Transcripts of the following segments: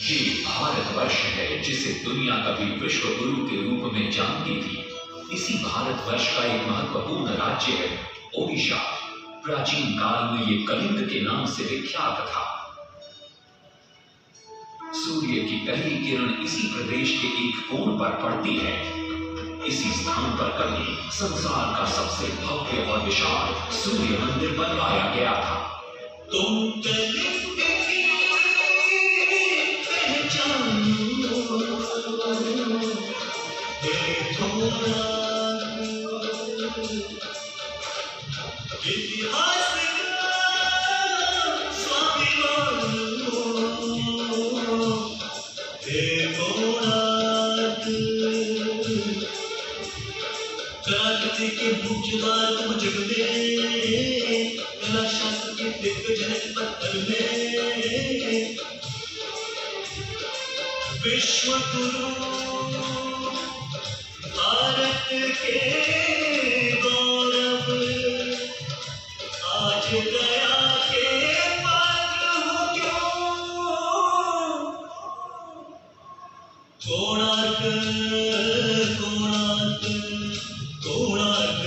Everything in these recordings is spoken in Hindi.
ये भारतवर्ष है जिसे दुनिया कभी विश्व गुरु के रूप में जानती थी। इसी भारतवर्ष का एक महत्वपूर्ण राज्य है ओडिशा। प्राचीन काल में ये कलिंग के नाम से विख्यात था। सूर्य की पहली किरण इसी प्रदेश के एक कोण पर पड़ती है। इसी स्थान पर कभी संसार का सबसे भव्य और विशाल सूर्य मंदिर बनवाया गया था। तुम इतिहास क्रांति के मुझवाद मुझ में कला शास्त्र के दिग्गज पत्थर में विश्व गुरु भारत के गौरव आज दया के पात्र हो क्यों। कोणार्क कोणार्क कोणार्क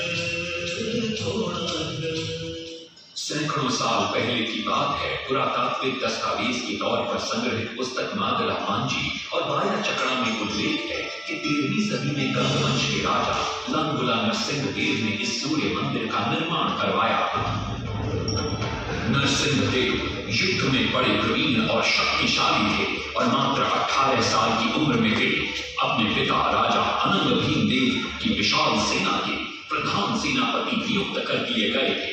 कोणार्क। सैकड़ों साल पहले की बात है। पुरातात्विक दस्तावेज के तौर पर संग्रहित पुस्तक मादला मांझी और बाया चकड़ा में उल्लेख है कि 13वीं सदी में गंगवंश के राजा लंगुला नरसिंह देव ने इस सूर्य मंदिर का निर्माण करवाया था। नरसिंह देव युद्ध में बड़े प्रवीण और शक्तिशाली थे और मात्र 18 साल की उम्र में वे अपने पिता राजा अनंग भीम देव की विशाल सेना के प्रधान सेनापति नियुक्त कर दिए गए थे।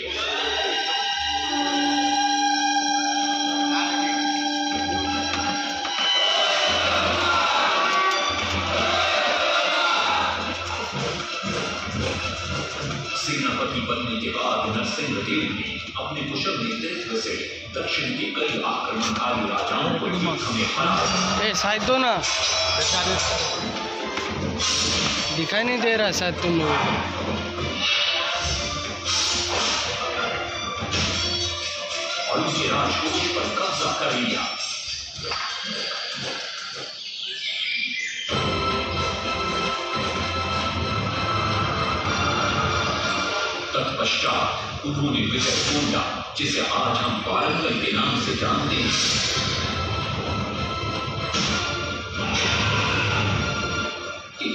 सेनापति बनने के बाद नरसिंह देव ने अपने कुशल नेतृत्व से दक्षिण के कई आक्रमणकारी राजाओं को युद्ध में हराया। शायद दो ना दिखाई नहीं दे रहा शायद तुम लोगों को। और उनके राजकोष पर कब्जा कर लिया। तत्पश्चात उन्होंने विजय कोंडा, जिसे आज हम वारंगल के नाम से जानते हैं,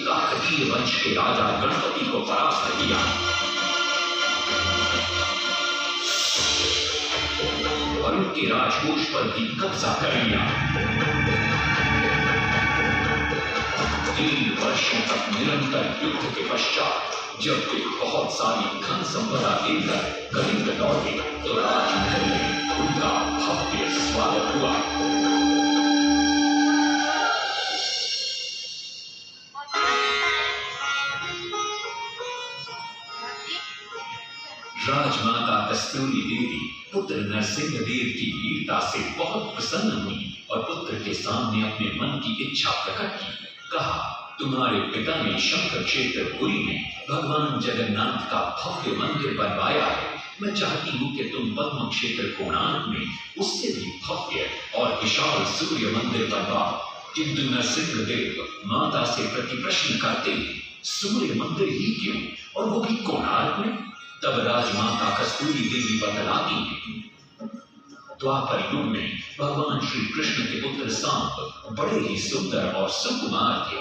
काकतीय वंश के राजा गणपति को परास्त किया और उनके राजकोष पर भी कब्जा कर लिया। 3 वर्षों तक निरंतर युद्ध के पश्चात जब वे बहुत सारी धन संपदा लेकर कलिंग लौटे तो राजमहल में उनका भव्य स्वागत हुआ। राजमाता कस्तूरी देवी पुत्र नरसिंह देव की वीरता से बहुत प्रसन्न हुई और पुत्र के सामने अपने मन की इच्छा प्रकट की। कहा, तुम्हारे पिता ने शंकर क्षेत्र पुरी में भगवान जगन्नाथ का भव्य मंदिर बनवाया है। मैं चाहती हूँ कि तुम पद्म क्षेत्र कोणार्क में उससे भी भव्य और विशाल सूर्य मंदिर बनवाओ। किंतु नरसिंह देव माता से प्रति प्रश्न करते, सूर्य मंदिर ही क्यों, और वो भी कोणार्क में? तब राजमाता कस्तूरी देवी बतलाती है, द्वापर युग में भगवान श्री कृष्ण के पुत्र सांब बड़े ही सुंदर और सुकुमार थे।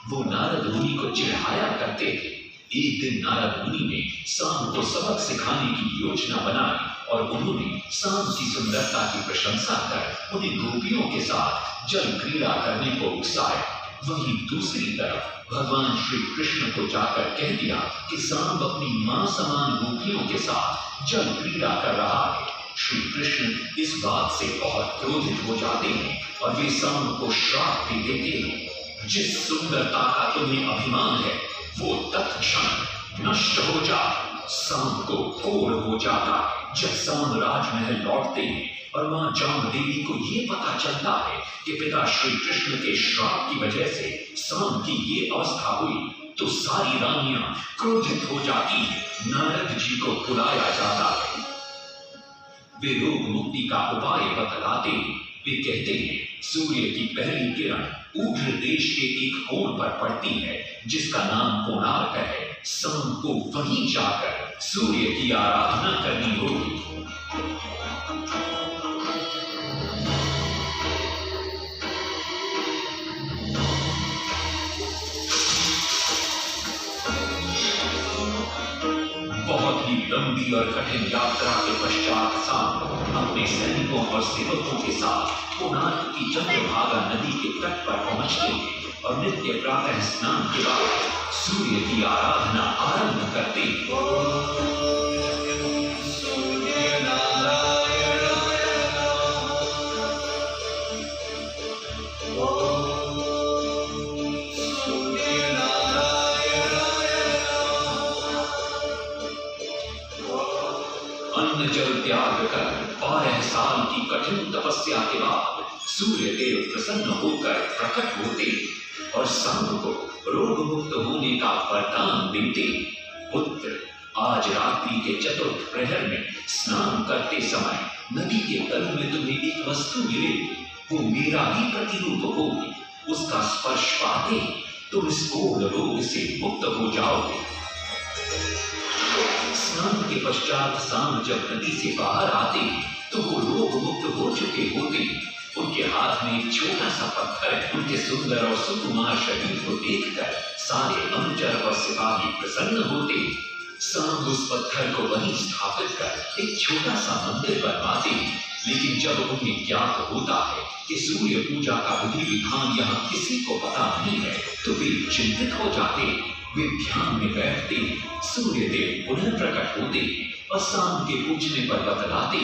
वो नारद मुनि को चिढ़ाया करते थे। एक दिन नारद मुनि ने सांब को सबक सिखाने की योजना बनाई और उन्होंने सांब की सुंदरता की प्रशंसा कर उन्हें गोपियों के साथ जल क्रीड़ा करने को उकसाया। वहीं दूसरी तरफ भगवान श्री कृष्ण को जाकर कह दिया कि सांब अपनी मां समान गोपियों के साथ जल क्रीड़ा कर रहा है। श्री कृष्ण इस बात से बहुत क्रोधित हो जाते हैं और वे सांब को श्राप भी देते हैं, जिस सुंदरता का तुम्हें अभिमान है वो तत्क्षण नष्ट हो जा। सांब को घोर हो जाता है जब सांब राजमहल लौटते हैं और मां जांब देवी को ये पता चलता है कि पिता श्री कृष्ण के श्राप की वजह से सांब की ये अवस्था हुई, तो सारी रानियां क्रोधित हो जाती हैं। नारद जी को बुलाया जाता है। वे रोग मुक्ति का उपाय बतलाते हैं। वे कहते हैं, सूर्य की पहली किरण ऊर्ध्व देश के एक कोण पर पड़ती है जिसका नाम कोणार्क है। शाम को वहीं जाकर सूर्य की आराधना करनी होगी। बहुत ही लंबी और कठिन यात्रा के पश्चात शाम अपने सैनिकों और सेवकों के साथ कोणार्क की चंद्रभागा नदी के तट पर पहुंचते हैं और नित्य प्रातः स्नान के बाद सूर्य की आराधना आरंभ करते हैं। अन्न जल त्याग कर 12 साल की कठिन तपस्या के बाद सूर्य देव प्रसन्न होकर प्रकट होते और शाम को रोग मुक्त होने का वरदान देते। पुत्र, आज रात्रि के चतुर्थ प्रहर में स्नान करते समय नदी के तल में तुम्हें एक वस्तु मिलेगी। वो मेरा ही प्रतिरूप होगी। उसका स्पर्श पाते तुम इस कोढ़ रोग से मुक्त हो जाओगे। स्नान के पश्चात शाम जब नदी से बाहर आते तो वो रोग मुक्त हो चुके होते। उनके हाथ में एक छोटा सा पत्थर। उनके सुंदर और सुकुमार शरीर को देखकर सारे अनुचर और सिपाही प्रसन्न होते। शाम उस पत्थर को वहीं स्थापित कर एक छोटा सा मंदिर बनवाते। लेकिन जब उन्हें ज्ञात होता है कि सूर्य पूजा का विधि विधान यहाँ किसी को पता नहीं है तो वे चिंतित हो जाते। वे ध्यान में बैठते। सूर्य देव पुनः प्रकट होते और शाम के पूछने पर बतलाते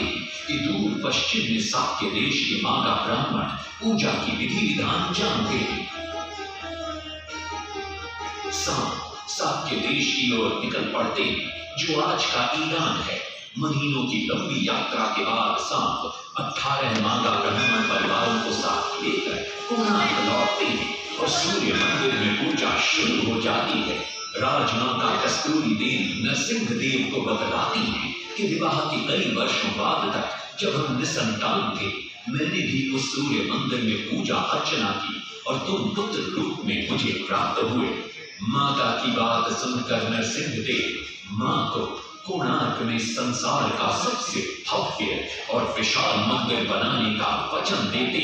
कि दूर पश्चिम में साक्य देश के मागा ब्राह्मण पूजा की विधि विधान जानते हैं। शाम साक्य देश की ओर निकल पड़ते जो आज का ईरान है। महीनों की लंबी यात्रा के बाद शाम 18 मागा ब्राह्मण परिवारों को साथ लेकर कोणार्क लौटते हैं और सूर्य मंदिर में पूजा शुरू हो जाती है। राजमाता कस्तूरी देवी नरसिंह देव को बतलाती हैं कि विवाह के कई वर्षों बाद तक जब हम निसंतान थे मैंने भी उस सूर्य मंदिर में पूजा अर्चना की और तुम पुत्र रूप में मुझे प्राप्त हुए। माता की बात सुनकर नरसिंह देव मां को कोणार्क में संसार का सबसे भव्य और विशाल मंदिर बनाने का वचन देते।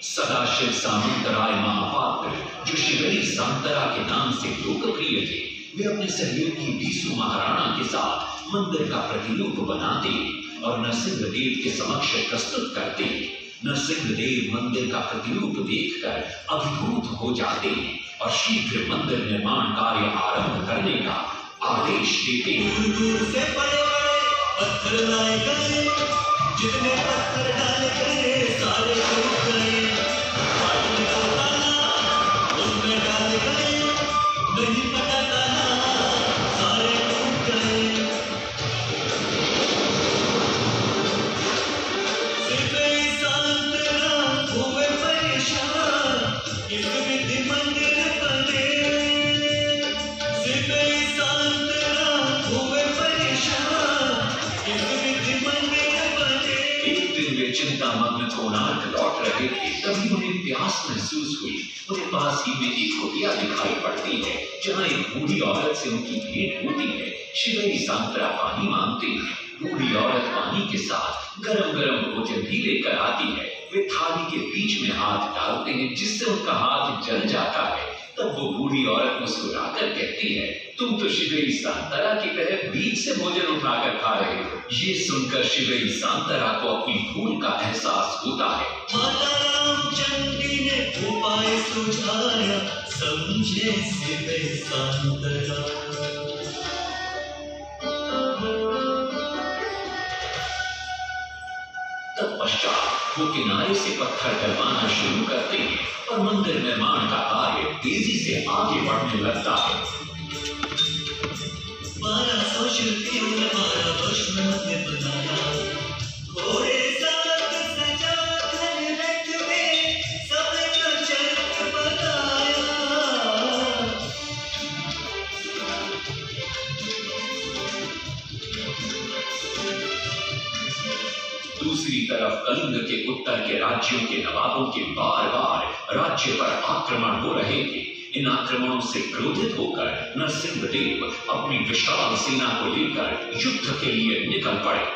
सदाशिव सामंतराय महापात्र जो शिवरी सांतरा के नाम से लोकप्रिय थे, वे अपने सहयोगी बीसू महाराणा के साथ मंदिर का प्रतिरूप बनाते और नरसिंह देव के समक्ष प्रस्तुत करते। नरसिंह देव मंदिर का प्रतिरूप देखकर अभिभूत हो जाते और शीघ्र मंदिर निर्माण कार्य आरंभ करने का आदेश देते। दूर से बड़े पत्थर लाए गए, जितने पत्थर डाले गए सारे टूट गए। पानी का ताला उसमें डाले गए, नहीं पता ताला सारे टूट गए। सिर्फ सांतरा हुए परेशान, इस विधि मंदिर बने। सिर्फ चिंतामग्न कोणार्क लौट रहे थे तभी उन्हें प्यास महसूस हुई। उन्हें पास ही में एक कुटिया दिखाई पड़ती है जहाँ एक बूढ़ी औरत से उनकी भेंट होती है। शिवरी सांतरा पानी मांगते हैं। बूढ़ी औरत पानी के साथ गरम गरम भोजन भी लेकर आती है। वे थाली के बीच में हाथ डालते हैं जिससे उनका हाथ जल जाता है। तब वो बूढ़ी औरत मुस्कुराकर कहती है, तुम तो शिवरी सांतरा की तरह बीच से भोजन उठाकर खा रहे हो। ये सुनकर शिवरी सांतरा को अपनी भूल का एहसास होता है। माता रामचंद्री ने उपाय सुझाया, समझे शिवरी सांतरा। तत्पश्चात वो किनारे से पत्थर डलवाना शुरू करते हैं और मंदिर निर्माण का कार्य तेजी से आगे बढ़ने लगता है। 1200 शिल्पियों ने 12 वर्ष में मंदिर बनाया। घोड़े साथ सजा कर रथ में सबका चरित्र बताया। दूसरी तरफ कलिंग के उत्तर के राज्यों के नवाबों के बार बार राज्य पर आक्रमण हो रहे थे। इन आक्रमणों से क्रोधित होकर नरसिंहदेव अपनी विशाल सेना को लेकर युद्ध के लिए निकल पड़े।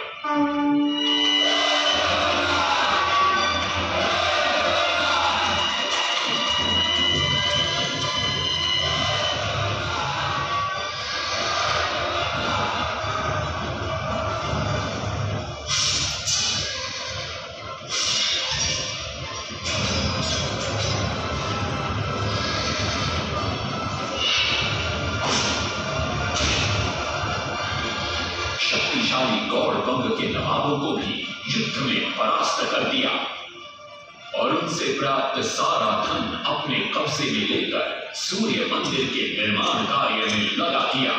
शक्तिशाली गौड़ वंग के नवाबों को भी युद्ध में परास्त कर दिया और उनसे प्राप्त सारा धन अपने कब्जे में लेकर सूर्य मंदिर के निर्माण कार्य में लगा दिया।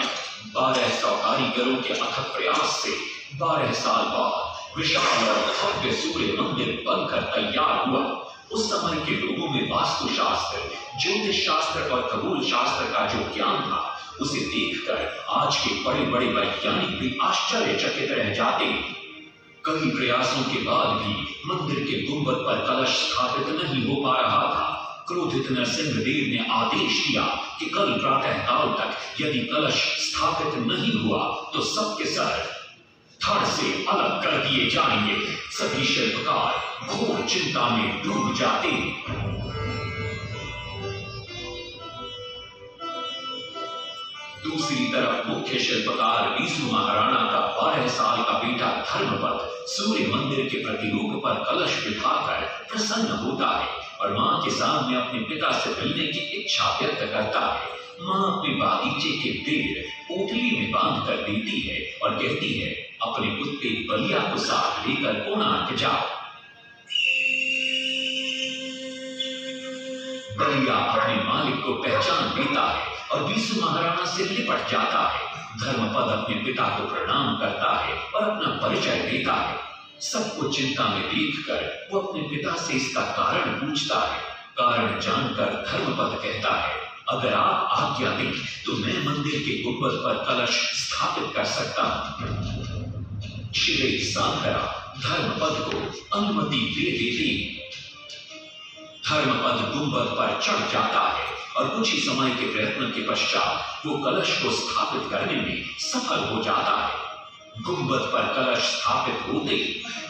1200 कारीगरों के अथक प्रयास से 12 साल बाद विशाल और भव्य सूर्य मंदिर बनकर तैयार हुआ। उस समय के लोगों में वास्तु शास्त्र, ज्योतिष शास्त्र और खगोल शास्त्र का जो ज्ञान था, उसे देखकर आज के बड़े बड़े वैज्ञानिक भी आश्चर्यचकित रह जाते। कई प्रयासों के बाद भी मंदिर के गुंबद पर कलश स्थापित नहीं हो पा रहा था। क्रोधित नरसिंहदेव ने आदेश दिया कि कल प्रातः काल तक यदि कलश स्थापित नहीं हुआ तो सबके सर धड़ से अलग कर दिए जाएंगे। सभी शिल्पकार घोर चिंता में डूब जाते। दूसरी तरफ मुख्य शिल्पकार बीसू महाराणा का 12 साल का बेटा धर्मपद सूर्य मंदिर के प्रतिरूप पर कलश बिठाकर प्रसन्न होता है और मां के सामने अपने पिता से मिलने की इच्छा व्यक्त करता है। मां अपने बागीचे के पेड़ पोटली में बांध कर देती है और कहती है, अपने कुत्ते बलिया को साथ लेकर कोणार्क जाओ। बलिया अपने मालिक को पहचान लेता है और बीसू महाराणा से लिपट जाता है। धर्मपद अपने पिता को प्रणाम करता है और अपना परिचय देता है। सबको चिंता में देखकर वो अपने पिता से इसका कारण पूछता है। कारण जानकर धर्मपद कहता है, अगर आप आज्ञा दें तो मैं मंदिर के गुंबद पर कलश स्थापित कर सकता हूं। श्री सांकरा धर्मपद को अनुमति दे देती। धर्मपद गुंबद पर चढ़ जाता है और कुछ ही समय के प्रयत्न के पश्चात वो कलश को स्थापित करने में सफल हो जाता है। गुंबद पर कलश स्थापित होते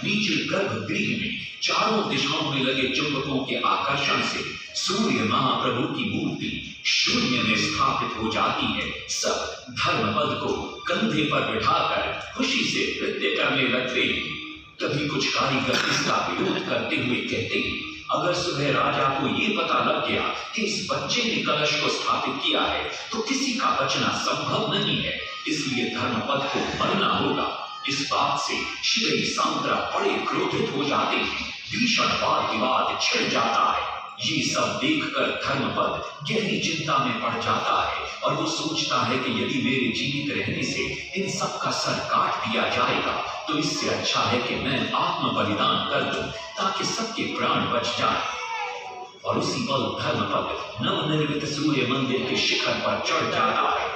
नीचे गर्भगृह में चारों दिशाओं में लगे चुंबकों के आकर्षण से सूर्य महाप्रभु की मूर्ति शून्य में स्थापित हो जाती है। सब धर्मपद को कंधे पर बिठाकर खुशी से नृत्य करने लगते हैं। तभी कुछ कारीगर इसका विरोध करते हुए कहते हैं, अगर सुबह राजा को ये पता लग गया कि इस बच्चे ने कलश को स्थापित किया है तो किसी का बचना संभव नहीं है, इसलिए धर्मपद को मरना होगा। इस बात से श्री सांकरा बड़े क्रोधित हो जाते हैं। भीषण वाद विवाद छिड़ जाता है। ये सब देखकर धर्मपद गहरी चिंता में पड़ जाता है और वो सोचता है कि यदि मेरे जीवित रहने से इन सब का सर काट दिया जाएगा तो इससे अच्छा है कि मैं आत्म बलिदान कर दूं ताकि सबके प्राण बच जाए। और उसी पल धर्मपद नवनिर्मित सूर्य मंदिर के शिखर पर चढ़ जाता है